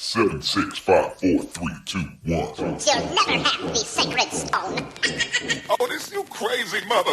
7, 6, 5, 4, 3, 2, 1. You'll never have the sacred stone. Oh, this you crazy mother.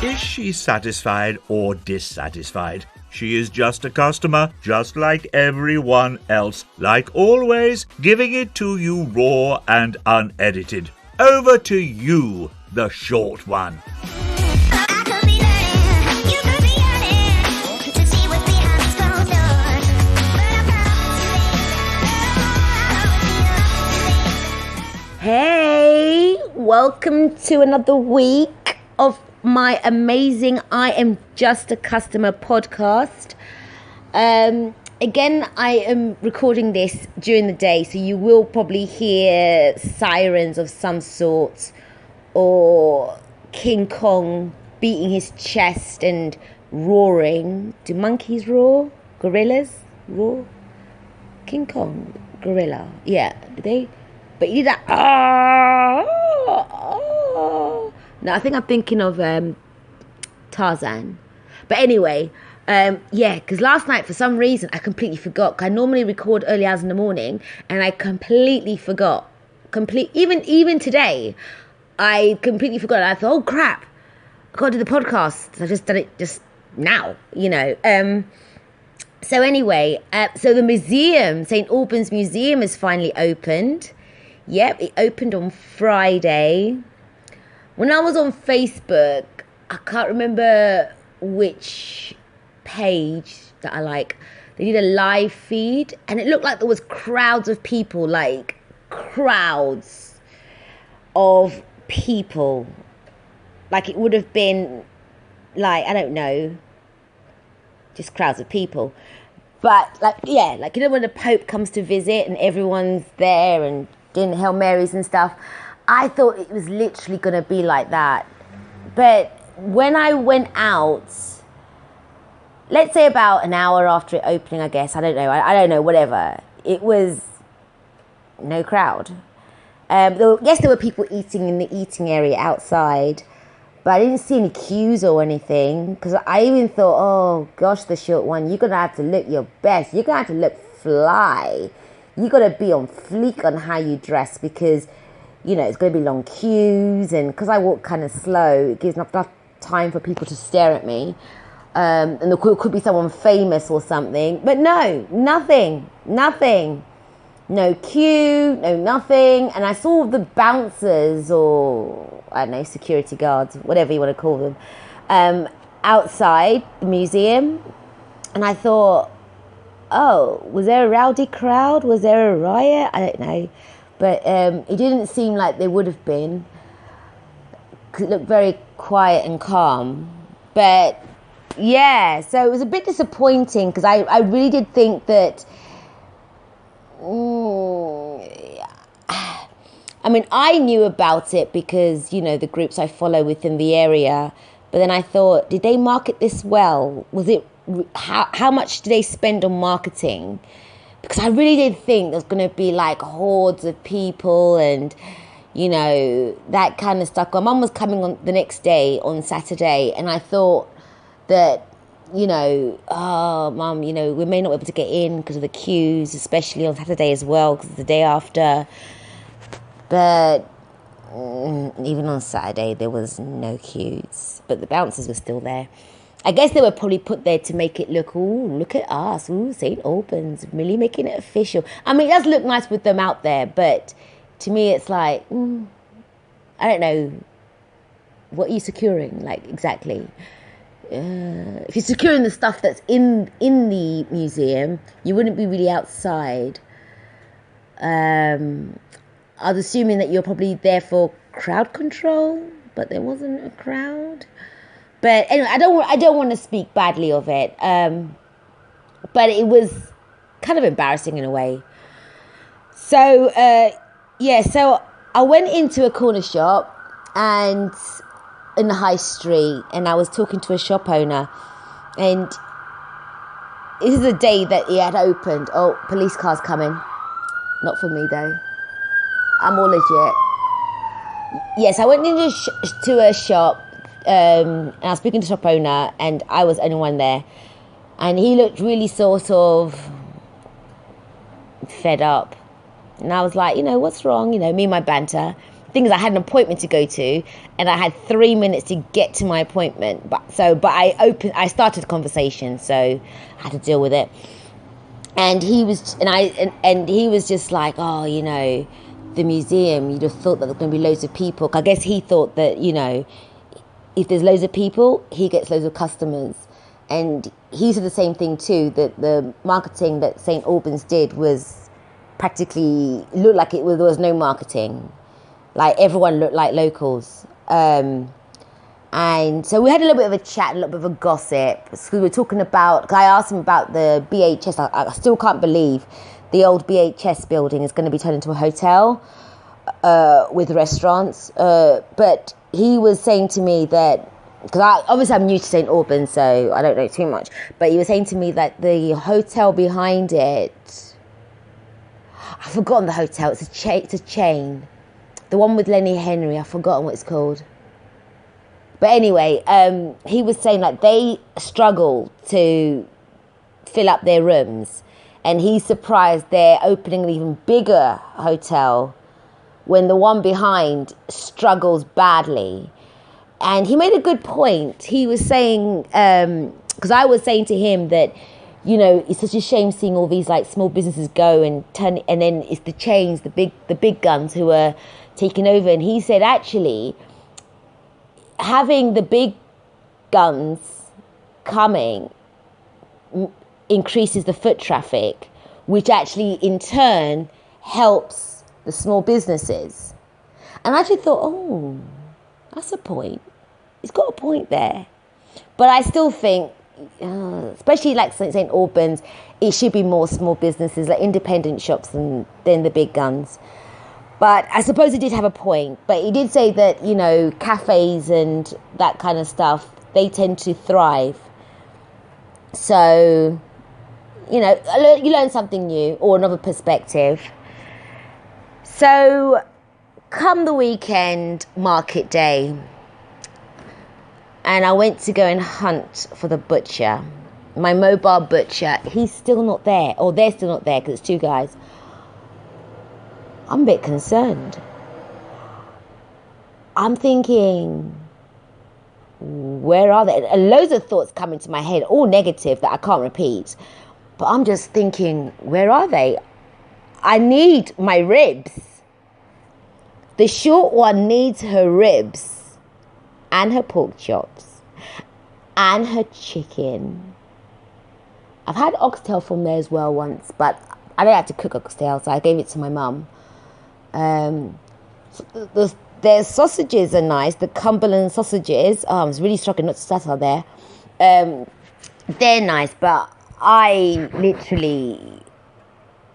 Is she satisfied or dissatisfied? She is just a customer, just like everyone else. Like always, giving it to you raw and unedited. Over to you, the short one. Hey, welcome to another week of my amazing I Am Just a Customer podcast. Again, I am recording this during the day, so you will probably hear sirens of some sort, or King Kong beating his chest and roaring. Do monkeys roar? Gorillas roar? King Kong, gorilla. Yeah, do they? But you did that. No, I think I'm thinking of Tarzan. But anyway, because last night for some reason I completely forgot. I normally record early hours in the morning, and I completely forgot. Even today, I completely forgot. And I thought, oh crap, I got to do the podcast. I just done it just now, So anyway, so the museum, St. Albans Museum, is finally opened. Yep, it opened on Friday. When I was on Facebook, I can't remember which page that I like. They did a live feed, and it looked like there was crowds of people, like crowds of people. Like it would have been, like, I don't know, just crowds of people. But when the Pope comes to visit and everyone's there and doing Hail Marys and stuff, I thought it was literally going to be like that. But when I went out, let's say about an hour after it opening, I guess, I don't know, whatever, it was no crowd. Yes, there were people eating in the eating area outside, but I didn't see any queues or anything, because I even thought, oh gosh, the short one, you're going to have to look your best. You're going to have to look fly. You got to be on fleek on how you dress, because, it's going to be long queues, and because I walk kind of slow, it gives enough time for people to stare at me. And there could be someone famous or something. But no, nothing. No queue, no nothing. And I saw the bouncers, or, I don't know, security guards, whatever you want to call them, outside the museum. And I thought, oh, was there a rowdy crowd? Was there a riot? I don't know. But it didn't seem like there would have been. It looked very quiet and calm. But, yeah, so it was a bit disappointing, because I really did think that... I knew about it because, the groups I follow within the area. But then I thought, did they market this well? Was it... How much do they spend on marketing? Because I really did think there's going to be like hordes of people and, that kind of stuff. My mum was coming on the next day on Saturday, and I thought that, oh, mum, we may not be able to get in because of the queues, especially on Saturday as well, because it's the day after. But even on Saturday, there was no queues, but the bouncers were still there. I guess they were probably put there to make it look, ooh, look at us, ooh, St. Albans, really making it official. It does look nice with them out there, but to me it's like, I don't know, what are you securing, like, exactly? If you're securing the stuff that's in the museum, you wouldn't be really outside. I was assuming that you're probably there for crowd control, but there wasn't a crowd. But anyway, I don't want to speak badly of it. But it was kind of embarrassing in a way. So, so I went into a corner shop and in the high street, and I was talking to a shop owner, and this is the day that he had opened. Oh, police car's coming. Not for me though. I'm all legit. Yes, I went into a shop and I was speaking to shop owner, and I was the only one there, and he looked really sort of fed up, and I was like, what's wrong? Me and my banter. The thing is, I had an appointment to go to, and I had 3 minutes to get to my appointment. But I started the conversation, so I had to deal with it. And he was, and he was just like, oh, the museum. You'd have thought that there were going to be loads of people. I guess he thought that, if there's loads of people, he gets loads of customers. And he said the same thing too, that the marketing that St. Albans did was practically, looked like there was no marketing. Like everyone looked like locals. And so we had a little bit of a chat, a little bit of a gossip. So we were talking about, I asked him about the BHS. I still can't believe the old BHS building is going to be turned into a hotel with restaurants. But he was saying to me that, because obviously I'm new to St. Albans, so I don't know too much. But he was saying to me that the hotel behind it, I've forgotten the hotel. It's a chain. The one with Lenny Henry, I've forgotten what it's called. But anyway, he was saying like they struggle to fill up their rooms. And he's surprised they're opening an even bigger hotel when the one behind struggles badly. And he made a good point. He was saying, because I was saying to him that, it's such a shame seeing all these like small businesses go and turn, and then it's the chains, the big guns who are taking over. And he said, actually, having the big guns coming increases the foot traffic, which actually in turn helps the small businesses. And I actually thought, oh, that's a point. He's got a point there. But I still think, especially like St. Albans, it should be more small businesses, like independent shops than the big guns. But I suppose he did have a point. But he did say that, cafes and that kind of stuff, they tend to thrive. So, you learn something new or another perspective. So, come the weekend, market day, and I went to go and hunt for the butcher. My mobile butcher, he's still not there, or they're still not there because it's two guys. I'm a bit concerned. I'm thinking, where are they? And loads of thoughts come into my head, all negative that I can't repeat. But I'm just thinking, where are they? I need my ribs. The short one needs her ribs and her pork chops and her chicken. I've had oxtail from there as well once, but I don't have to cook oxtail, so I gave it to my mum. Their sausages are nice, the Cumberland sausages. I was really struggling not to stutter there. They're nice, but I literally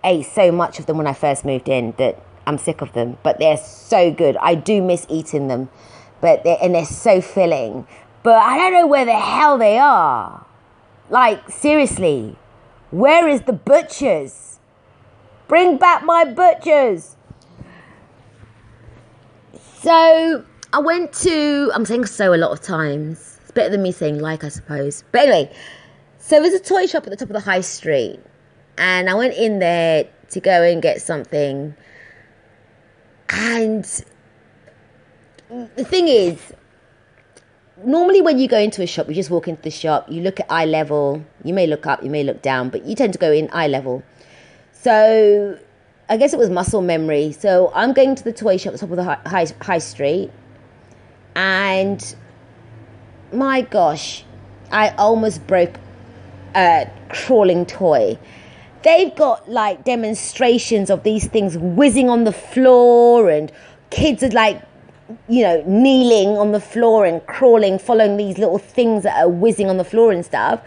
ate so much of them when I first moved in that I'm sick of them. But they're so good. I do miss eating them, they're so filling. But I don't know where the hell they are. Like, seriously, where is the butchers? Bring back my butchers. So I'm saying so a lot of times. It's better than me saying like, I suppose. But anyway, so there's a toy shop at the top of the high street. And I went in there to go and get something. And the thing is, normally when you go into a shop, you just walk into the shop, you look at eye level. You may look up, you may look down, but you tend to go in eye level. So I guess it was muscle memory. So I'm going to the toy shop at the top of the high street. And my gosh, I almost broke a crawling toy. They've got like demonstrations of these things whizzing on the floor, and kids are like, kneeling on the floor and crawling, following these little things that are whizzing on the floor and stuff.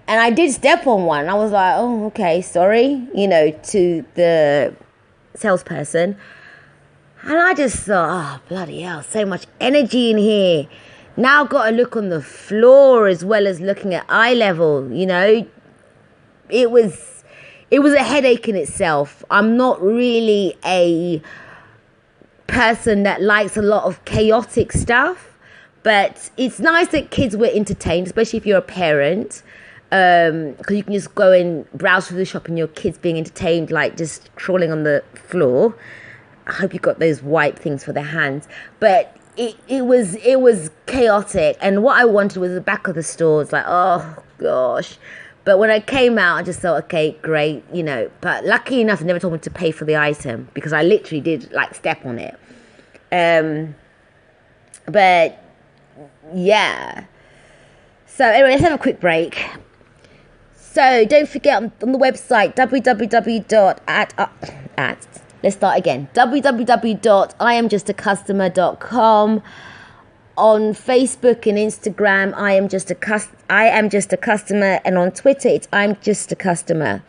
And I did step on one. I was like, oh, okay, sorry, to the salesperson. And I just thought, oh, bloody hell, so much energy in here. Now I've got to look on the floor as well as looking at eye level, It was a headache in itself. I'm not really a person that likes a lot of chaotic stuff. But it's nice that kids were entertained, especially if you're a parent, because you can just go and browse through the shop and your kids being entertained, like just crawling on the floor. I hope you got those white things for their hands. But it was chaotic, and what I wanted was the back of the store. It's like, oh gosh. But when I came out, I just thought, okay, great, But lucky enough, they never told me to pay for the item because I literally did like step on it. But yeah. So anyway, let's have a quick break. So don't forget on the website www.iamjustacustomer.com. On Facebook and Instagram, I am just a customer, and on Twitter, it's I'm just a customer.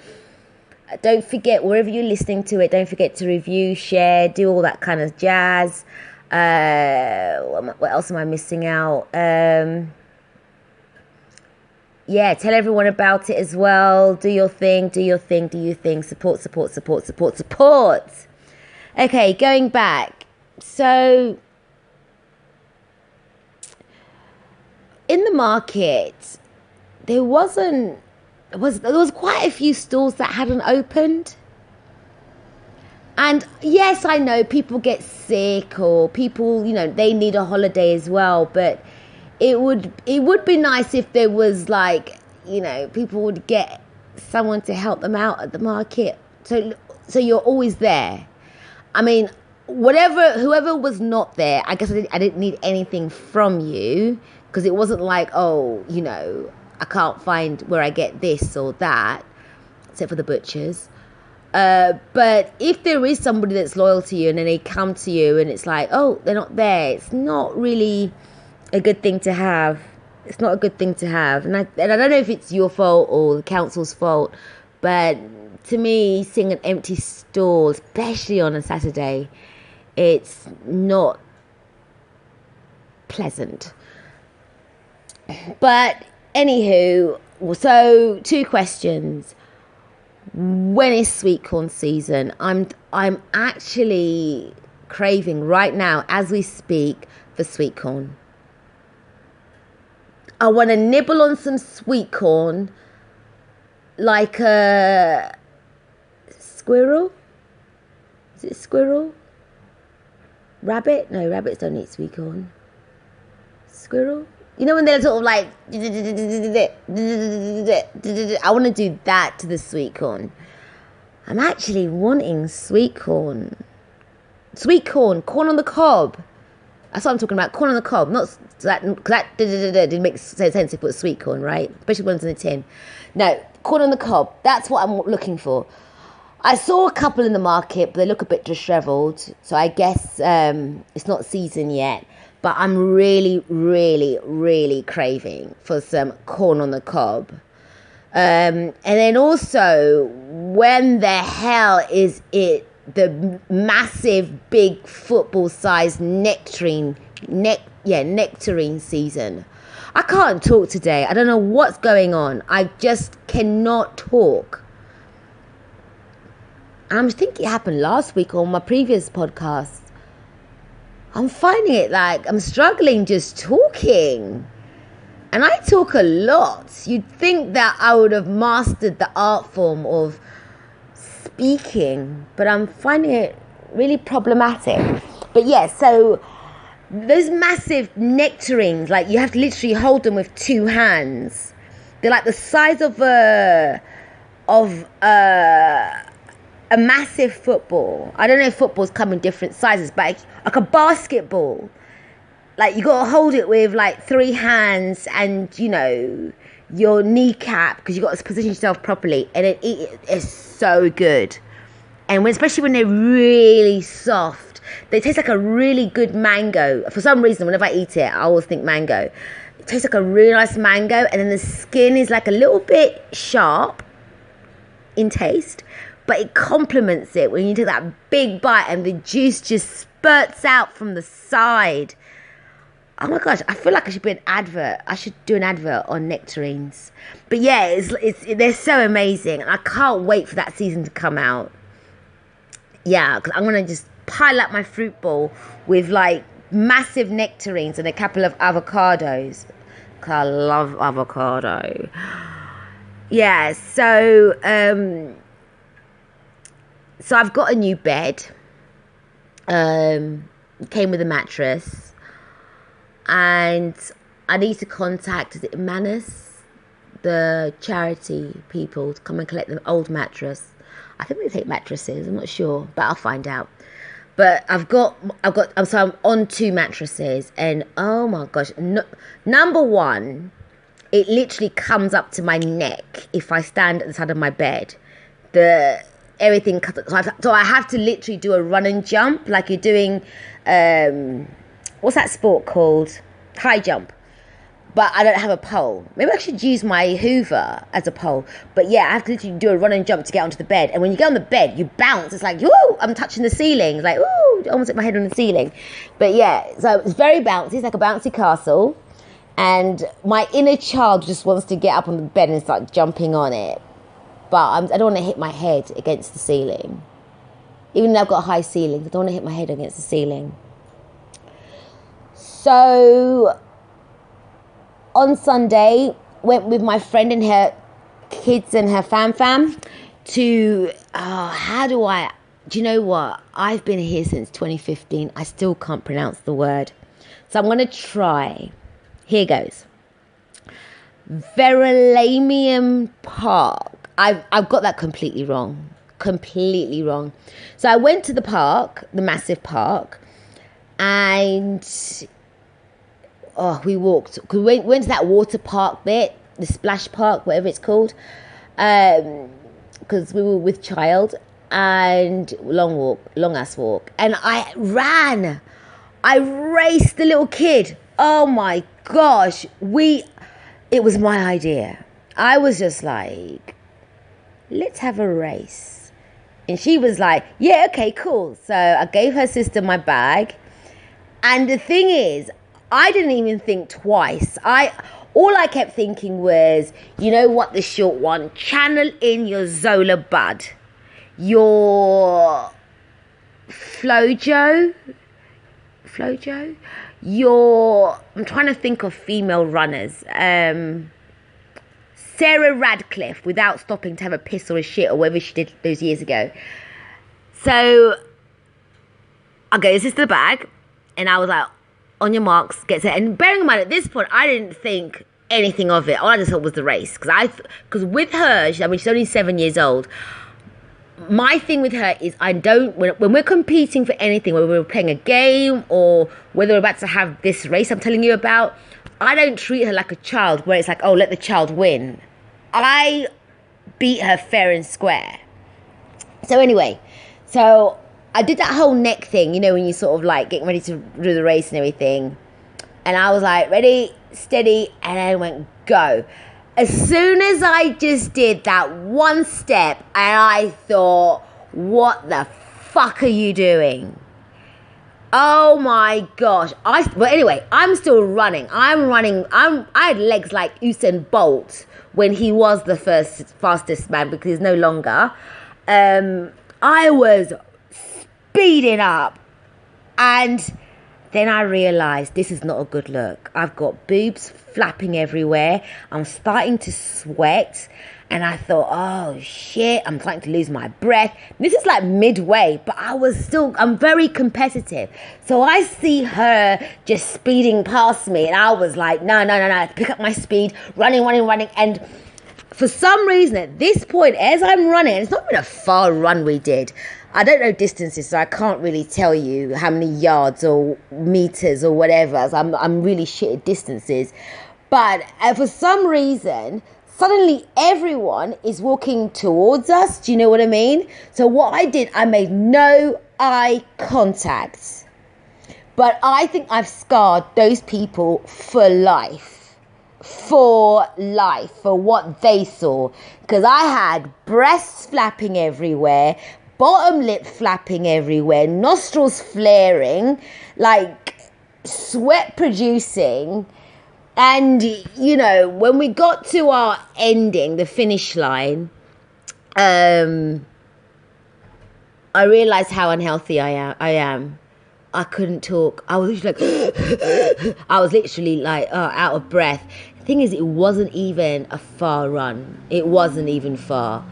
Don't forget, wherever you're listening to it, don't forget to review, share, do all that kind of jazz. What else am I missing out? Yeah, tell everyone about it as well. Do your thing. Support. Okay, going back. So in the market, there was quite a few stores that hadn't opened. And yes, I know people get sick or people, they need a holiday as well. But it would be nice if there was people would get someone to help them out at the market. So you're always there. I mean, whoever was not there, I guess I didn't need anything from you. Because it wasn't like, I can't find where I get this or that, except for the butchers. But if there is somebody that's loyal to you and then they come to you and it's like, oh, they're not there, it's not really a good thing to have. It's not a good thing to have. And I don't know if it's your fault or the council's fault, but to me, seeing an empty store, especially on a Saturday, it's not pleasant. But anywho, so 2 questions. When is sweet corn season? I'm actually craving right now, as we speak, for sweet corn. I want to nibble on some sweet corn like a squirrel. Is it squirrel? Rabbit? No, rabbits don't eat sweet corn. Squirrel? When they're sort of like, I want to do that to the sweet corn. I'm actually wanting sweet corn. Sweet corn on the cob. That's what I'm talking about, corn on the cob. Not that didn't make sense if it was sweet corn, right? Especially when it's in a tin. No, corn on the cob. That's what I'm looking for. I saw a couple in the market, but they look a bit disheveled. So I guess it's not season yet. But I'm really, really, really craving for some corn on the cob. And then also, when the hell is it the massive, big football-sized nectarine season? I can't talk today. I don't know what's going on. I just cannot talk. I think it happened last week on my previous podcast. I'm finding it like I'm struggling just talking. And I talk a lot. You'd think that I would have mastered the art form of speaking, but I'm finding it really problematic. But yeah, so those massive nectarines, like you have to literally hold them with 2 hands. They're like the size of a massive football. I don't know if footballs come in different sizes, but like a basketball. Like you got to hold it with like 3 hands and, your kneecap, because you got to position yourself properly. And it is so good. And especially when they're really soft, they taste like a really good mango. For some reason, whenever I eat it, I always think mango. It tastes like a really nice mango. And then the skin is like a little bit sharp in taste. But it complements it when you take that big bite and the juice just spurts out from the side. Oh my gosh, I feel like I should be an advert. I should do an advert on nectarines. But yeah, they're so amazing. I can't wait for that season to come out. Yeah, because I'm going to just pile up my fruit bowl with like massive nectarines and a couple of avocados. I love avocado. Yeah, so I've got a new bed. Came with a mattress, and I need to contact, is it Manus, the charity people, to come and collect the old mattress. I think they take mattresses, I'm not sure, but I'll find out. But I'm on 2 mattresses, and oh my gosh, number one, it literally comes up to my neck if I stand at the side of my bed. Everything, so I have to literally do a run and jump, like you're doing, what's that sport called? High jump. But I don't have a pole. Maybe I should use my Hoover as a pole. But yeah, I have to literally do a run and jump to get onto the bed. And when you get on the bed, you bounce. It's like, woo, I'm touching the ceiling. It's like, woo, I almost hit my head on the ceiling. But yeah, so it's very bouncy. It's like a bouncy castle. And my inner child just wants to get up on the bed and start jumping on it. But I don't want to hit my head against the ceiling. Even though I've got high ceilings, I don't want to hit my head against the ceiling. So on Sunday, went with my friend and her kids and her fam to, do you know what? I've been here since 2015. I still can't pronounce the word. So I'm going to try. Here goes. Verulamium Park. I've got that completely wrong. So I went to the park, the massive park, and we walked. We went to that water park bit, the splash park, whatever it's called, because we were with child, and long ass walk. And I ran. I raced the little kid. Oh my gosh. It was my idea. I was just like, let's have a race. And she was like, yeah, okay, cool. So I gave her sister my bag. And the thing is, I didn't even think twice. All I kept thinking was, you know what, the short one, channel in your Zola bud, your Flojo, I'm trying to think of female runners, Sarah Radcliffe, without stopping to have a piss or a shit or whatever she did those years ago. So I gave this to the bag, and I was like, on your marks, get set. And bearing in mind, at this point, I didn't think anything of it. All I just thought was the race. Because with her, she's only 7 years old. My thing with her is when we're competing for anything, whether we're playing a game or whether we're about to have this race I'm telling you about, I don't treat her like a child where it's like, oh, let the child win. I beat her fair and square. So anyway, I did that whole neck thing, you know, when you sort of like getting ready to do the race and everything. And I was like, ready, steady, and I went, go. As soon as I just did that one step, and I thought, what the fuck are you doing? Oh my gosh. But anyway, I'm still running. I had legs like Usain Bolt when he was the fastest man, because he's no longer. I was speeding up, and then I realised this is not a good look. I've got boobs flapping everywhere. I'm starting to sweat. And I thought, oh shit, I'm starting to lose my breath. This is like midway, but I'm very competitive. So I see her just speeding past me, and I was like, no, pick up my speed, running. And for some reason at this point, as I'm running, it's not even a far run we did. I don't know distances, so I can't really tell you how many yards or meters or whatever. So I'm really shit at distances. But for some reason, suddenly everyone is walking towards us. Do you know what I mean? So what I did, I made no eye contact. But I think I've scarred those people for life. For what they saw. Because I had breasts flapping everywhere, bottom lip flapping everywhere, nostrils flaring, like sweat producing. And, you know, when we got to our ending, the finish line, I realised how unhealthy I am. I couldn't talk. I was literally like, I was literally like out of breath. The thing is, it wasn't even a far run. It wasn't even far.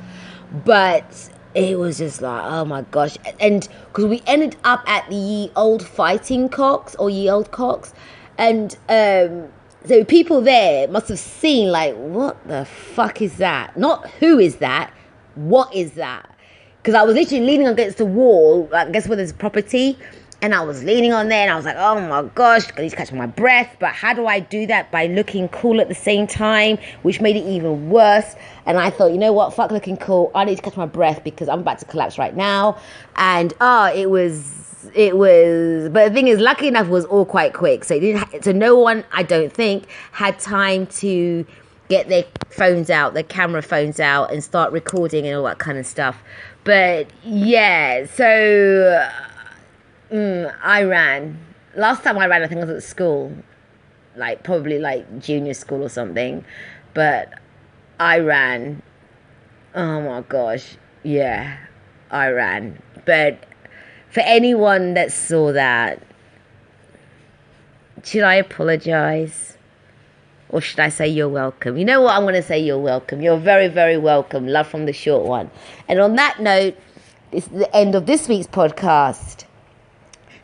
But it was just like, oh my gosh. And because we ended up at the Ye Old Fighting Cocks or Ye Old Cocks. And so people there must have seen like, what the fuck is that? Not who is that? What is that? Because I was literally leaning against the wall, I guess where there's property. And I was leaning on there and I was like, oh my gosh, I need to catch my breath. But how do I do that? By looking cool at the same time, which made it even worse. And I thought, you know what? Fuck looking cool. I need to catch my breath because I'm about to collapse right now. And it was, but the thing is, lucky enough, it was all quite quick. So it didn't, so no one, I don't think, had time to get their phones out, their camera phones out and start recording and all that kind of stuff. But yeah, so... I ran. Last time I ran, I think I was at school. Like, probably like junior school or something. But I ran. Oh my gosh. Yeah, I ran. But for anyone that saw that, should I apologize? Or should I say you're welcome? You know what? I'm going to say you're welcome. You're very, very welcome. Love from the short one. And on that note, this is the end of this week's podcast.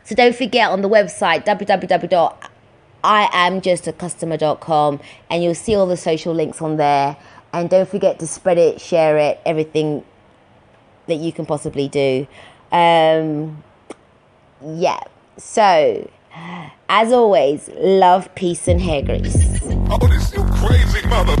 So don't forget, on the website, www.iamjustacustomer.com, and you'll see all the social links on there. And don't forget to spread it, share it, everything that you can possibly do. Yeah. So, as always, love, peace, and hair grease. Oh, this you crazy mother...